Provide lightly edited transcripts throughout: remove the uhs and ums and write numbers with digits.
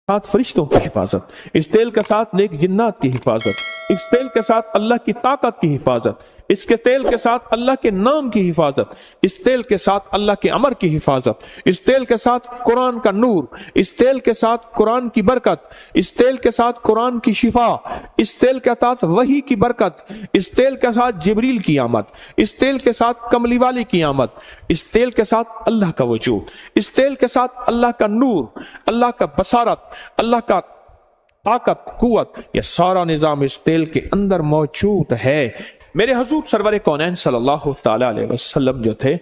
साथ फरिश्तों की हिफाजत, इस तेल के साथ नेक जिन्नात की हिफाजत, इस तेल के साथ अल्लाह की ताकत की हिफाजत, इसके तेल के साथ अल्लाह के नाम की हिफाजत, इस तेल के साथ अल्लाह के अमर की हिफाजत, इस तेल के साथ कुरान का नूर, इस तेल के साथ कुरान की बरकत, इस तेल के साथ कुरान की शिफा, इस तेल के साथ वही की बरकत, इस तेल के साथ जिब्रील की आमद, इस तेल के साथ कमली वाली की आमद, इस तेल के साथ अल्लाह का वजूद, इस तेल के साथ अल्लाह का नूर, अल्लाह का बसारत, अल्लाह का ताकत, कुव्वत, यह सारा निजाम इस तेल के अंदर मौजूद है। मेरे हुजूर सरवर कौनैन सल्लल्लाहु ताला अलैहि वसल्लम जो थे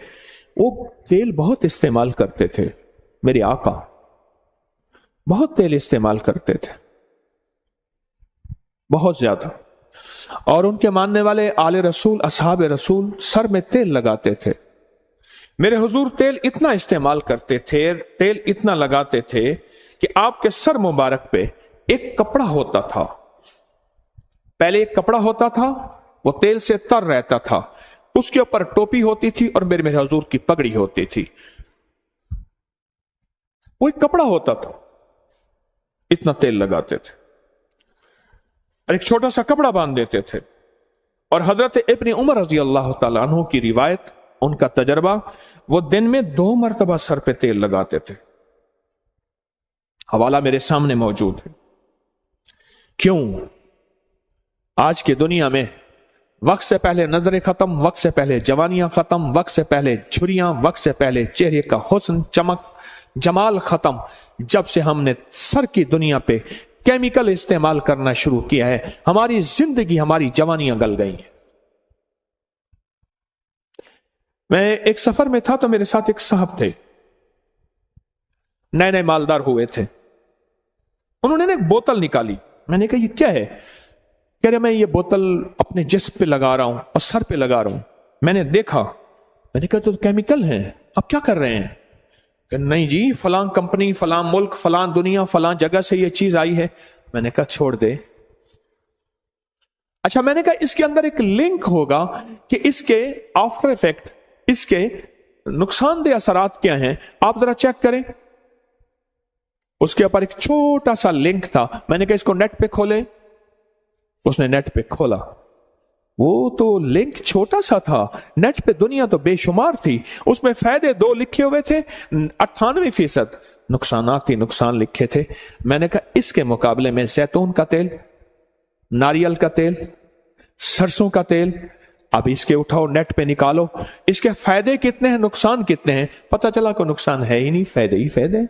वो तेल बहुत इस्तेमाल करते थे। मेरे आका बहुत तेल इस्तेमाल करते थे, बहुत ज्यादा। और उनके मानने वाले आले रसूल, असहाब रसूल सर में तेल लगाते थे। मेरे हुजूर तेल इतना इस्तेमाल करते थे, तेल इतना लगाते थे कि आपके सर मुबारक पे एक कपड़ा होता था। पहले एक कपड़ा होता था, वो तेल से तर रहता था, उसके ऊपर टोपी होती थी और मेरे हुजूर की पगड़ी होती थी। वो एक कपड़ा होता था, इतना तेल लगाते थे और एक छोटा सा कपड़ा बांध देते थे। और हजरत इब्ने उमर रजी अल्लाह तआला अन्हु की रिवायत, उनका तजर्बा, वो दिन में 2 मरतबा सर पे तेल लगाते थे। हवाला मेरे सामने मौजूद है। क्यों? आज की दुनिया में वक्त से पहले नजरें खत्म, वक्त से पहले जवानियां खत्म, वक्त से पहले झुर्रियां, वक्त से पहले चेहरे का हुस्न, चमक, जमाल खत्म। जब से हमने सर की दुनिया पे केमिकल इस्तेमाल करना शुरू किया है, हमारी जिंदगी, हमारी जवानियां गल गई हैं। मैं एक सफर में था तो मेरे साथ एक साहब थे, नए नए मालदार हुए थे। उन्होंने एक बोतल निकाली। मैंने कहा ये क्या है? कह रहे मैं ये बोतल अपने जिस्म पे लगा रहा हूं और सर पे लगा रहा हूं। मैंने देखा, मैंने कहा तो केमिकल है, आप क्या कर रहे हैं? कहा नहीं जी, फलां कंपनी, फलां मुल्क, फलां दुनिया, फलां जगह से ये चीज आई है। मैंने कहा छोड़ दे। अच्छा, मैंने कहा इसके अंदर एक लिंक होगा कि इसके आफ्टर इफेक्ट, इसके नुकसानदेह असरात क्या हैं, आप जरा चेक करें। उसके ऊपर एक छोटा सा लिंक था। मैंने कहा इसको नेट पे खोले। उसने नेट पे खोला, वो तो लिंक छोटा सा था, नेट पे दुनिया तो बेशुमार थी। उसमें फायदे 2 लिखे हुए थे, 98% नुकसानात ही नुकसान लिखे थे। मैंने कहा इसके मुकाबले में जैतून का तेल, नारियल का तेल, सरसों का तेल, अब इसके उठाओ, नेट पे निकालो, इसके फायदे कितने हैं, नुकसान कितने हैं। पता चला कोई नुकसान है ही नहीं, फायदे ही फायदे।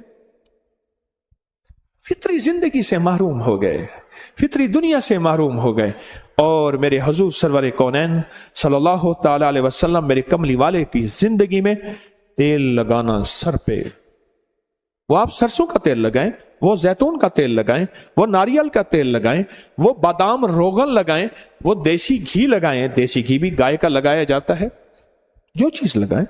फितरी जिंदगी से महरूम हो गए, फितरी दुनिया से महरूम हो गए। और मेरे हुजूर सरवर कौनैन सल्लल्लाहु ताला अलैहि वसल्लम, मेरे कमली वाले की जिंदगी में तेल लगाना सर पे, वो आप सरसों का तेल लगाएं, वो जैतून का तेल लगाएं, वो नारियल का तेल लगाएं, वो बादाम रोगन लगाएं, वो देसी घी लगाएं। देसी घी भी गाय का लगाया जाता है, जो चीज लगाएं।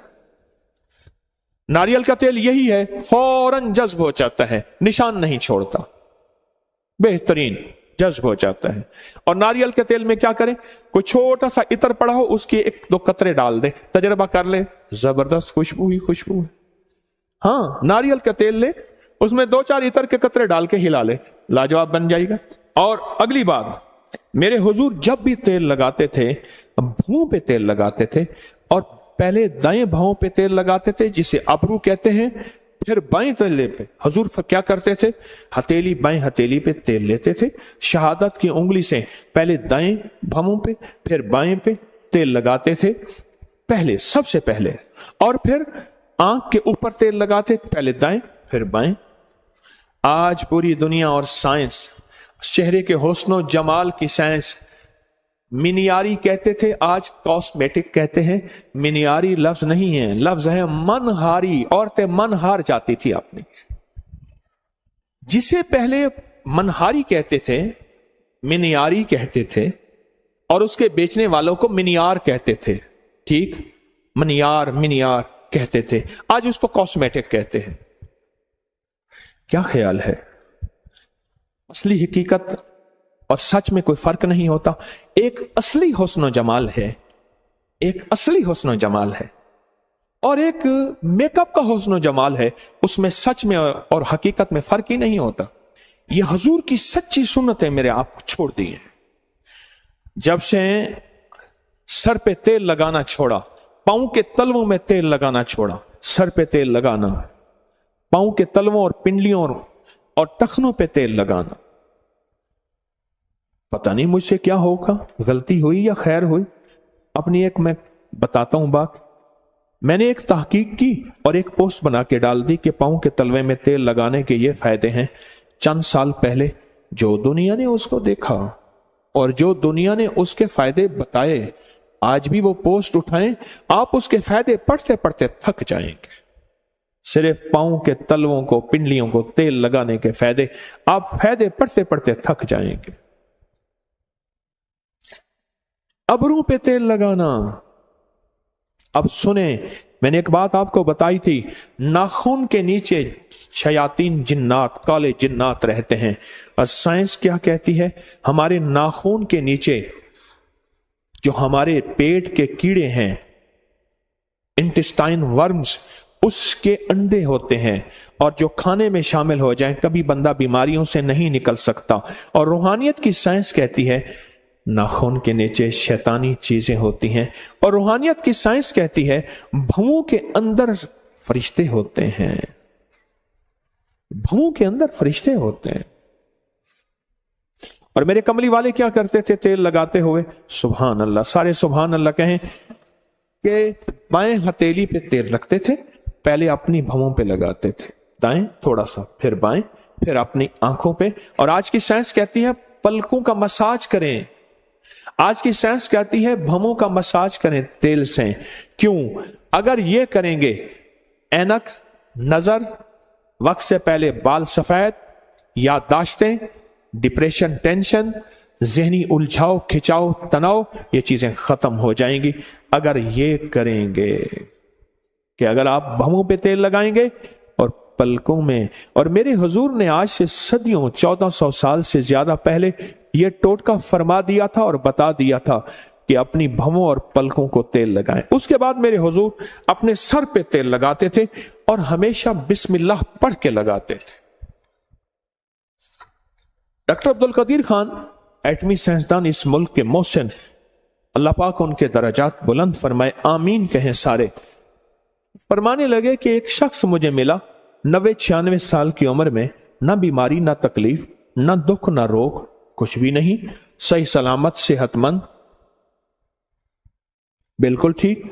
नारियल का तेल यही है, फौरन जज्ब हो जाता है, निशान नहीं छोड़ता, बेहतरीन जज्ब हो जाता है। और नारियल के तेल में क्या करें, कोई छोटा सा इत्र पड़ा हो, उसके 1-2 कतरे डाल दे, तजर्बा कर ले, जबरदस्त खुशबू ही खुशबू है। हाँ, नारियल का तेल ले, उसमें 2-4 इत्र के कतरे डाल के हिला ले, लाजवाब बन जाएगा। और अगली बात, मेरे हुजूर जब भी तेल लगाते थे, भुओं पे तेल लगाते थे। और पहले दाएं भौं पे तेल लगाते थे, जिसे अबरू कहते हैं, फिर बाएं तले पे हुजूर क्या करते थे, हथेली, बाएं हथेली पे तेल लेते थे, शहादत की उंगली से पहले दाएं भौं पे फिर बाएं पे तेल लगाते थे, पहले, सबसे पहले। और फिर आंख के ऊपर तेल लगाते, पहले दाएं फिर बाएं। आज पूरी दुनिया और साइंस, चेहरे के हुस्न जमाल की साइंस, मिनियारी कहते थे, आज कॉस्मेटिक कहते हैं। मिनियारी लफ्ज नहीं है, लफ्ज है मनहारी। औरतें मन हार जाती थी अपनी। जिसे पहले मनहारी कहते थे, मिनियारी कहते थे, और उसके बेचने वालों को मिनियार कहते थे। ठीक, मिनियार कहते थे, आज उसको कॉस्मेटिक कहते हैं। क्या ख्याल है? असली हकीकत और सच में कोई फर्क नहीं होता। एक असली हुस्न जमाल है, एक असली हुस्न जमाल है, और एक मेकअप का हुस्न जमाल है। उसमें सच में और हकीकत में फर्क ही नहीं होता। ये हजूर की सच्ची सुन्नतें मेरे आप छोड़ दी हैं। जब से सर पे तेल लगाना छोड़ा, पांव के तलवों में तेल लगाना छोड़ा, सर पे तेल लगाना, पांव के तलवों और पिंडलियों और टखनों पे तेल लगाना, पता नहीं मुझसे क्या होगा, गलती हुई या खैर हुई। अपनी एक मैं बताता हूं बात। मैंने एक तहकीक की और एक पोस्ट बना के डाल दी कि पांव के तलवे में तेल लगाने के ये फायदे हैं। चंद साल पहले जो दुनिया ने उसको देखा और जो दुनिया ने उसके फायदे बताए, आज भी वो पोस्ट उठाएं, आप उसके फायदे पढ़ते पढ़ते थक जाएंगे। सिर्फ पांव के तलवों को, पिंडलियों को तेल लगाने के फायदे, आप फायदे पढ़ते पढ़ते थक जाएंगे। अबरू पे तेल लगाना। अब सुने, मैंने एक बात आपको बताई थी, नाखून के नीचे शयातीन जिन्नात, काले जिन्नात रहते हैं। और साइंस क्या कहती है, हमारे नाखून के नीचे जो हमारे पेट के कीड़े हैं, इंटेस्टाइन वर्म्स, उसके अंडे होते हैं और जो खाने में शामिल हो जाएं, कभी बंदा बीमारियों से नहीं निकल सकता। और रूहानियत की साइंस कहती है नाखून के नीचे शैतानी चीजें होती हैं, और रूहानियत की साइंस कहती है भवों के अंदर फरिश्ते होते हैं, भवों के अंदर फरिश्ते होते हैं। और मेरे कमली वाले क्या करते थे तेल लगाते हुए? सुभान अल्लाह, सारे सुभान अल्लाह कहें कि बाएं हथेली पे तेल रखते थे, पहले अपनी भवों पे लगाते थे, दाएं थोड़ा सा, फिर बाएं, फिर अपनी आंखों पे। और आज की साइंस कहती है पलकों का मसाज करें, आज की साइंस कहती है भवों का मसाज करें तेल से। क्यों? अगर ये करेंगे, ऐनक, नजर, वक्त से पहले बाल सफेद, याददाश्तें, डिप्रेशन, टेंशन, जहनी उलझाव, खिंचाव, तनाव, ये चीजें खत्म हो जाएंगी अगर ये करेंगे कि अगर आप भवों पे तेल लगाएंगे और पलकों में। और मेरे हुजूर ने आज से सदियों, 1400 साल से ज्यादा पहले यह टोटका फरमा दिया था और बता दिया था कि अपनी भवों और पलकों को तेल लगाएं। उसके बाद मेरे हुजूर अपने सर पे तेल लगाते थे और हमेशा बिस्मिल्लाह पढ़ के लगाते थे। डॉक्टर अब्दुल कदीर खान, एटमी साइंसदान इस मुल्क के मोहसिन, अल्लाह पाक उनके दर्जात बुलंद फरमाए, आमीन कहें सारे, फरमाने लगे कि एक शख्स मुझे मिला 90-96 साल की उम्र में, ना बीमारी, ना तकलीफ, ना दुख, ना रोग, कुछ भी नहीं, सही सलामत, सेहतमंद, बिल्कुल ठीक।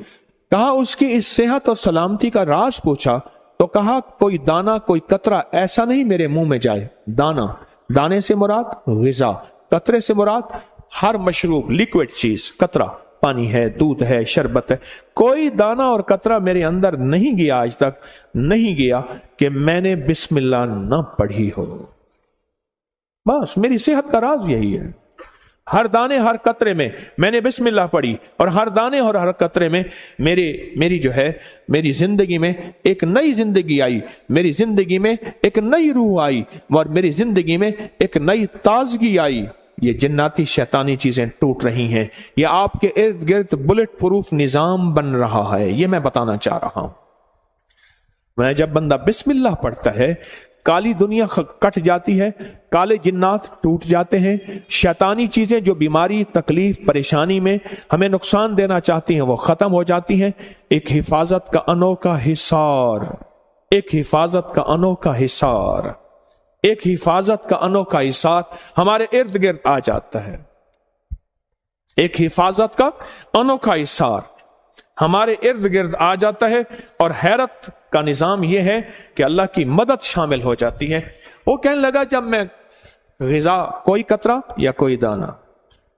कहा उसकी इस सेहत और सलामती का राज पूछा तो कहा कोई दाना, कोई कतरा ऐसा नहीं मेरे मुंह में जाए। दाना, दाने से मुराद ग़िज़ा, कतरे से मुराद हर मशरूब, लिक्विड चीज, कतरा पानी है, दूध है, शरबत है, कोई दाना और कतरा मेरे अंदर नहीं गया, आज तक नहीं गया कि मैंने बिस्मिल्लाह न पढ़ी हो। बस मेरी सेहत का राज यही है। हर दाने हर कतरे में मैंने बिस्मिल्लाह पढ़ी और हर दाने और हर कतरे में मेरी जिंदगी में एक नई जिंदगी आई, मेरी जिंदगी में एक नई रूह आई और मेरी जिंदगी में एक नई ताजगी आई। ये जिन्नाती शैतानी चीजें टूट रही हैं, ये आपके इर्द गिर्द बुलेट प्रूफ निजाम बन रहा है, ये मैं बताना चाह रहा हूं। मैं जब बंदा बिस्मिल्लाह पढ़ता है, काली दुनिया कट जाती है, काले जिन्नात टूट जाते हैं, शैतानी चीजें जो बीमारी, तकलीफ, परेशानी में हमें नुकसान देना चाहती हैं वो खत्म हो जाती हैं। एक हिफाजत का अनोखा हिसार, एक हिफाजत का अनोखा हिसार, एक हिफाजत का अनोखा हिसार हमारे इर्द गिर्द आ जाता है। एक हिफाजत का अनोखा हिसार हमारे इर्द गिर्द आ जाता है और हैरत का निजाम यह है कि अल्लाह की मदद शामिल हो जाती है। वो कहने लगा जब मैं ग़िज़ा, कोई कतरा या कोई दाना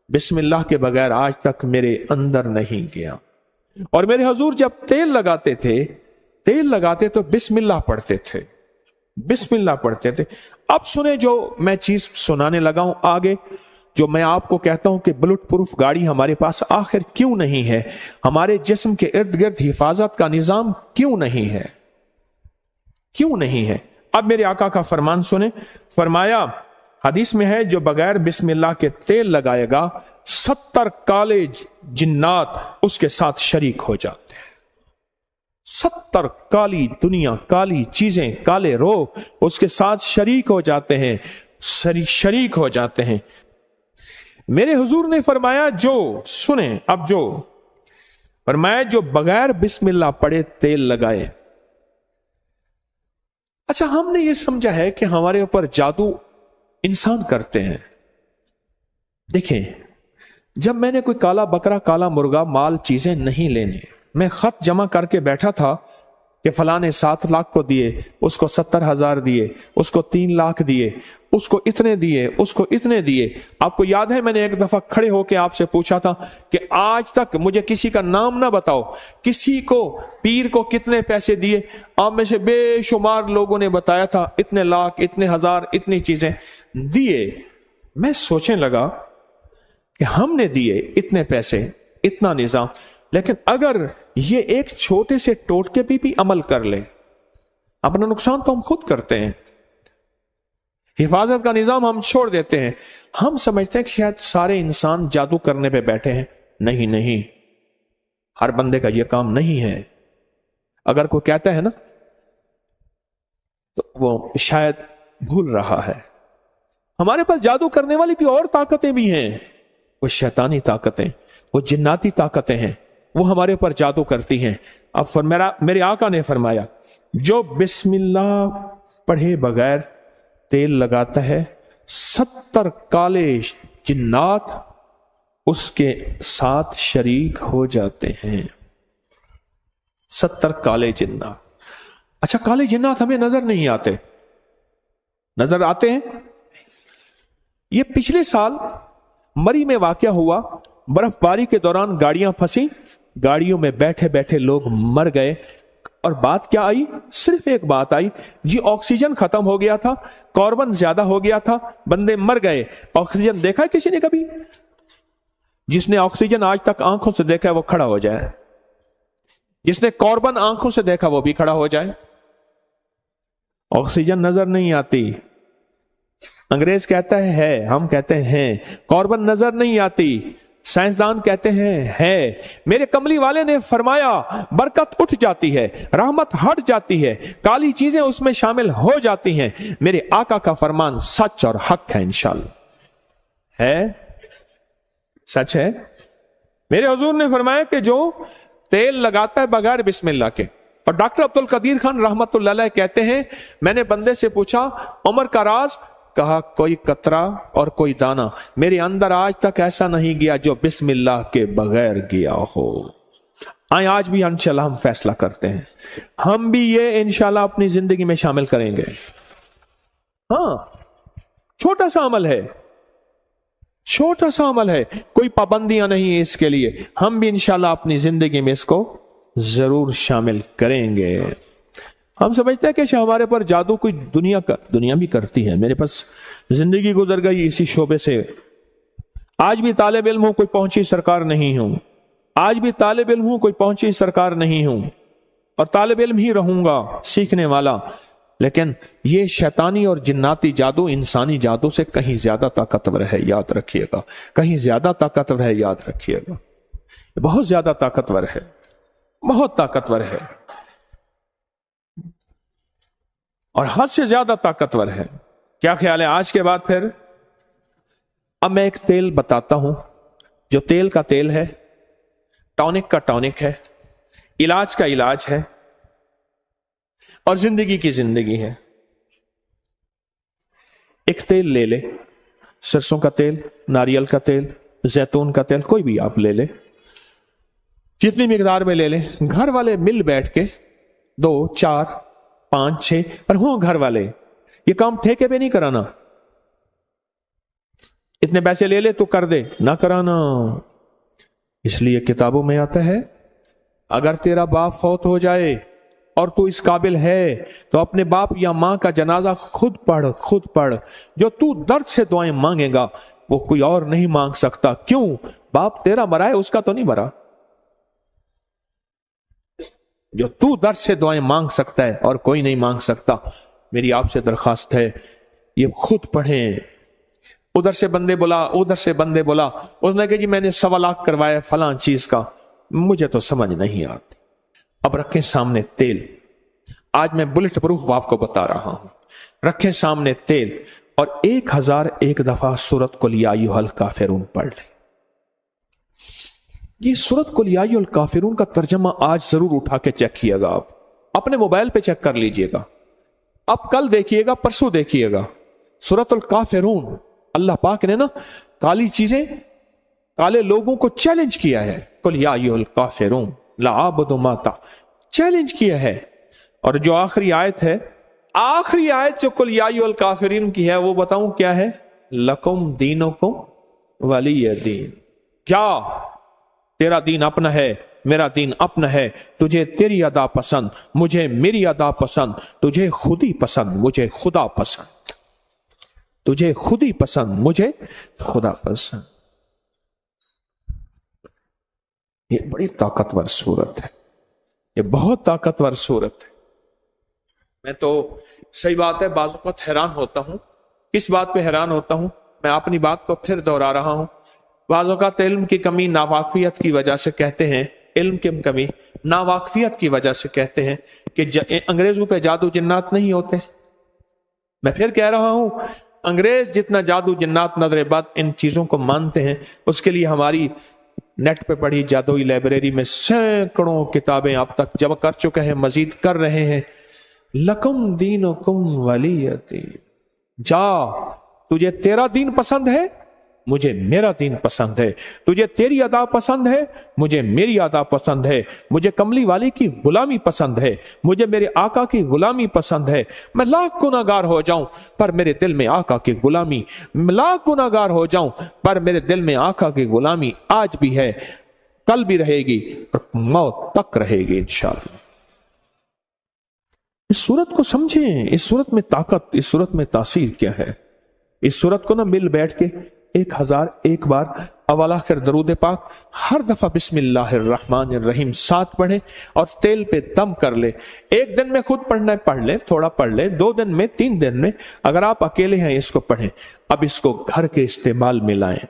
बिस्मिल्लाह के बगैर आज तक मेरे अंदर नहीं गया। और मेरे हुजूर जब तेल लगाते तो बिस्मिल्लाह पढ़ते थे, बिस्मिल्लाह पढ़ते थे। अब सुने जो मैं चीज सुनाने लगा हूं आगे, जो मैं आपको कहता हूं कि बुलेट प्रूफ गाड़ी हमारे पास आखिर क्यों नहीं है, हमारे जिस्म के इर्द गिर्द हिफाजत का निजाम क्यों नहीं है, क्यों नहीं है। अब मेरे आका का फरमान सुने, फरमाया हदीस में है जो बगैर बिस्मिल्लाह के तेल लगाएगा 70 काले जिन्नात उसके साथ शरीक हो जाते हैं। 70 काली दुनिया, काली चीजें, काले रोग उसके साथ शरीक हो जाते हैं। शरीक हो जाते हैं। मेरे हुजूर ने फरमाया, जो सुने अब, जो फरमाया जो बगैर बिस्मिल्लाह पढ़े तेल लगाए। अच्छा, हमने ये समझा है कि हमारे ऊपर जादू इंसान करते हैं। देखें, जब मैंने कोई काला बकरा, काला मुर्गा, माल, चीजें नहीं लेने, मैं खत जमा करके बैठा था कि फलां ने 7 लाख को दिए, उसको 70,000 दिए, उसको 3 लाख दिए, उसको इतने दिए, उसको इतने दिए। आपको याद है मैंने एक दफा खड़े होकर आपसे पूछा था कि आज तक मुझे किसी का नाम ना बताओ, किसी को, पीर को कितने पैसे दिए। आप में से बेशुमार लोगों ने बताया था इतने लाख, इतने हजार, इतनी चीजें दिए। मैं सोचने लगा कि हमने दिए इतने पैसे, इतना निजाम, लेकिन अगर ये एक छोटे से टोटके पे भी अमल कर ले, अपना नुकसान तो हम खुद करते हैं। हिफाजत का निजाम हम छोड़ देते हैं। हम समझते हैं कि शायद सारे इंसान जादू करने पे बैठे हैं। नहीं नहीं, हर बंदे का यह काम नहीं है। अगर कोई कहता है ना, तो वो शायद भूल रहा है। हमारे पास जादू करने वाली भी और ताकतें भी हैं। वो शैतानी ताकतें, वो जिन्नाती ताकतें हैं, वो हमारे ऊपर जादू करती हैं। अब मेरे आका ने फरमाया, जो बिस्मिल्लाह पढ़े बगैर तेल लगाता है, 70 काले जिन्नात उसके साथ शरीक हो जाते हैं। 70 काले जिन्नात। अच्छा, काले जिन्नात हमें नजर नहीं आते, नजर आते हैं। ये पिछले साल मरी में वाकया हुआ। बर्फबारी के दौरान गाड़ियां फंसी, गाड़ियों में बैठे बैठे लोग मर गए। और बात क्या आई? सिर्फ एक बात आई जी, ऑक्सीजन खत्म हो गया था, कार्बन ज्यादा हो गया था, बंदे मर गए। ऑक्सीजन देखा है किसी ने कभी? जिसने ऑक्सीजन आज तक आंखों से देखा है वो खड़ा हो जाए, जिसने कार्बन आंखों से देखा वो भी खड़ा हो जाए। ऑक्सीजन नजर नहीं आती, अंग्रेज कहता है, हम कहते हैं। कार्बन नजर नहीं आती, साइंसदान कहते हैं है। मेरे कमली वाले ने फरमाया, बरकत उठ जाती है, रहमत हट जाती है, काली चीजें उसमें शामिल हो जाती हैं। मेरे आका का फरमान सच और हक है, इंशाअल्लाह है, सच है। मेरे हुजूर ने फरमाया कि जो तेल लगाता है बगैर बिस्मिल्लाह के। और डॉक्टर अब्दुल कदीर खान रहमतुल्लाह अलैह कहते हैं, मैंने बंदे से पूछा उम्र का राज, कहा कोई कतरा और कोई दाना मेरे अंदर आज तक ऐसा नहीं गया जो बिस्मिल्लाह के बगैर गया हो। आज भी इंशाल्लाह हम फैसला करते हैं, हम भी ये इंशाल्लाह अपनी जिंदगी में शामिल करेंगे। हाँ, छोटा सा अमल है, छोटा सा अमल है, कोई पाबंदियां नहीं है इसके लिए। हम भी इंशाल्लाह अपनी जिंदगी में इसको जरूर शामिल करेंगे। हम समझते हैं कि हमारे पर जादू कोई दुनिया भी करती है। मेरे पास जिंदगी गुजर गई इसी शोबे से। आज भी तालिब इल्म हूं, कोई पहुंची सरकार नहीं हूं। आज भी तालिब इल्म हूं, कोई पहुंची सरकार नहीं हूं, और तालिब इल्म ही रहूंगा, सीखने वाला। लेकिन ये शैतानी और जिन्नाती जादू इंसानी जादू से कहीं ज्यादा ताकतवर है, याद रखिएगा। कहीं ज्यादा ताकतवर है, याद रखिएगा। बहुत ज्यादा ताकतवर है, बहुत ताकतवर है, और हद से ज्यादा ताकतवर है। क्या ख्याल है आज के बाद? फिर अब मैं एक तेल बताता हूं, जो तेल का तेल है, टॉनिक का टॉनिक है, इलाज का इलाज है, और जिंदगी की जिंदगी है। एक तेल ले ले, सरसों का तेल, नारियल का तेल, जैतून का तेल, कोई भी आप ले ले, जितनी मिकदार में ले ले। घर वाले मिल बैठ के 2, 4, 5, 6 पर हो घर वाले, ये काम ठेके पे नहीं कराना। इतने पैसे ले ले तो कर दे, ना कराना। इसलिए किताबों में आता है, अगर तेरा बाप फौत हो जाए और तू इस काबिल है तो अपने बाप या मां का जनाजा खुद पढ़, खुद पढ़। जो तू दर्द से दुआएं मांगेगा वो कोई और नहीं मांग सकता। क्यों? बाप तेरा मरा है, उसका तो नहीं मरा। जो तू दर्द से दुआएं मांग सकता है और कोई नहीं मांग सकता। मेरी आपसे दरखास्त है, ये खुद पढ़ें। उधर से बंदे बोला, उधर से बंदे बोला, उसने कहा जी मैंने 1.25 लाख करवाया फलां चीज का, मुझे तो समझ नहीं आती। अब रखें सामने तेल, आज मैं बुलेट प्रूफ आपको बता रहा हूं। रखें सामने तेल, और 1001 दफा सूरत कुल या अय्युहल काफिरून पढ़ लें। ये सूरत कुल या अय्युहल काफिरून का तर्जमा आज जरूर उठा के चेक कीजिएगा, आप अपने मोबाइल पे चेक कर लीजिएगा, अब कल देखिएगा, परसों देखिएगा। सूरतुल काफिरून, अल्लाह पाक ने ना काली चीजें, काले लोगों को चैलेंज किया है। कुल या अय्युहल काफिरून ला अअबुदु मा ता, चैलेंज किया है। और जो आखिरी आयत है, आखिरी आयत जो कुल या अय्युहल काफिरीन की है, वो बताऊं क्या है? लकुम दीनुकुम वलिय दीन। जा, तेरा दीन अपना है, मेरा दीन अपना है। तुझे तेरी अदा पसंद, मुझे मेरी अदा पसंद, तुझे खुद ही पसंद, मुझे खुदा पसंद, तुझे खुद ही पसंद, मुझे खुदा पसंद। ये बड़ी ताकतवर सूरत है, ये बहुत ताकतवर सूरत है। मैं तो सही बात है बाज़ वक़्त हैरान होता हूं। किस बात पे हैरान होता हूं? मैं अपनी बात को फिर दोहरा रहा हूं। बाज़ वक़्त इल्म की कमी, नावाकफियत की वजह से कहते हैं, इल्म की कमी नावाकफियत की वजह से कहते हैं कि अंग्रेजों पे जादू जिन्नात नहीं होते। मैं फिर कह रहा हूं, अंग्रेज जितना जादू जिन्नात नजर बद इन चीजों को मानते हैं, उसके लिए हमारी नेट पे पढ़ी जादुई लाइब्रेरी में सैकड़ों किताबें अब तक जमा कर चुके हैं, मजीद कर रहे हैं। लकुम दीनुकुम वलिय दीन। जा, तुझे तेरा दीन पसंद है, मुझे मेरा दीन पसंद है। तुझे तेरी अदा पसंद है, मुझे मेरी अदा पसंद है। मुझे कमली वाली की गुलामी पसंद है, मुझे मेरे आका की गुलामी पसंद है। मैं लाख गुनाहगार हो जाऊं पर मेरे दिल में आका की गुलामी, लाख गुनाहगार हो जाऊं पर मेरे दिल में आका की गुलामी आज भी है, कल भी रहेगी और मौत तक रहेगी इंशाअल्लाह। इस सूरत को समझें, इस सूरत में ताकत, इस सूरत में तासीर क्या है। इस सूरत को ना मिल बैठ के 1001 बार अव्वल आखिर दरूद पाक हर दफा बिस्मिल्लाहिर्रहमानिर्रहीम 7 पढ़े और तेल पे दम कर ले। एक दिन में खुद पढ़ना है पढ़ ले, थोड़ा पढ़ ले, 2 दिन में, 3 दिन में, अगर आप अकेले हैं इसको पढ़ें। अब इसको घर के इस्तेमाल में लाएं,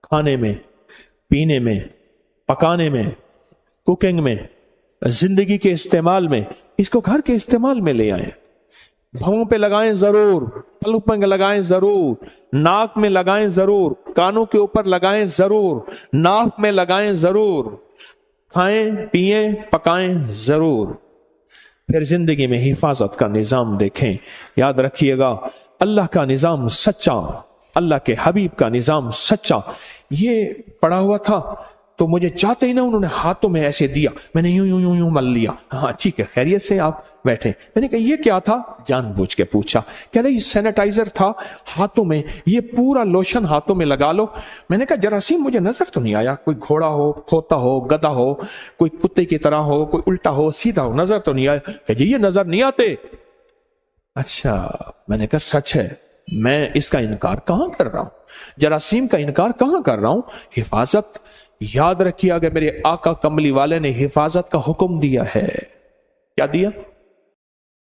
खाने में, पीने में, पकाने में, कुकिंग में, जिंदगी के इस्तेमाल में, इसको घर के इस्तेमाल में ले आए। भवों पे लगाएं जरूर, पलक पे लगाएं जरूर, नाक में लगाएं जरूर, कानों के ऊपर लगाएं जरूर, नाक में लगाएं जरूर, खाएं पिएं पकाएं जरूर। फिर जिंदगी में हिफाजत का निजाम देखें। याद रखिएगा, अल्लाह का निजाम सच्चा, अल्लाह के हबीब का निजाम सच्चा। ये पड़ा हुआ था तो मुझे चाहते ही ना उन्होंने हाथों में ऐसे दिया, मैंने यूं यूं यूं यूं मल लिया। हाँ ठीक है, खैरियत से आप बैठे। मैंने कहा ये क्या था? जानबूझ के पूछा। कह रहे ये सैनिटाइजर था हाथों में, ये पूरा लोशन हाथों में लगा लो। मैंने कहा जरासीम मुझे नजर तो नहीं आया, कोई घोड़ा हो, खोता हो, गधा हो, कोई कुत्ते की तरह हो, कोई उल्टा हो, सीधा हो, नजर तो नहीं आया। कह जी ये नजर नहीं आते। अच्छा, मैंने कहा सच है, मैं इसका इनकार कहां कर रहा हूं, जरासीम का इनकार कहां कर रहा हूं। हिफाजत याद रखिए, अगर मेरे आका कमली वाले ने हिफाजत का हुक्म दिया है, क्या दिया?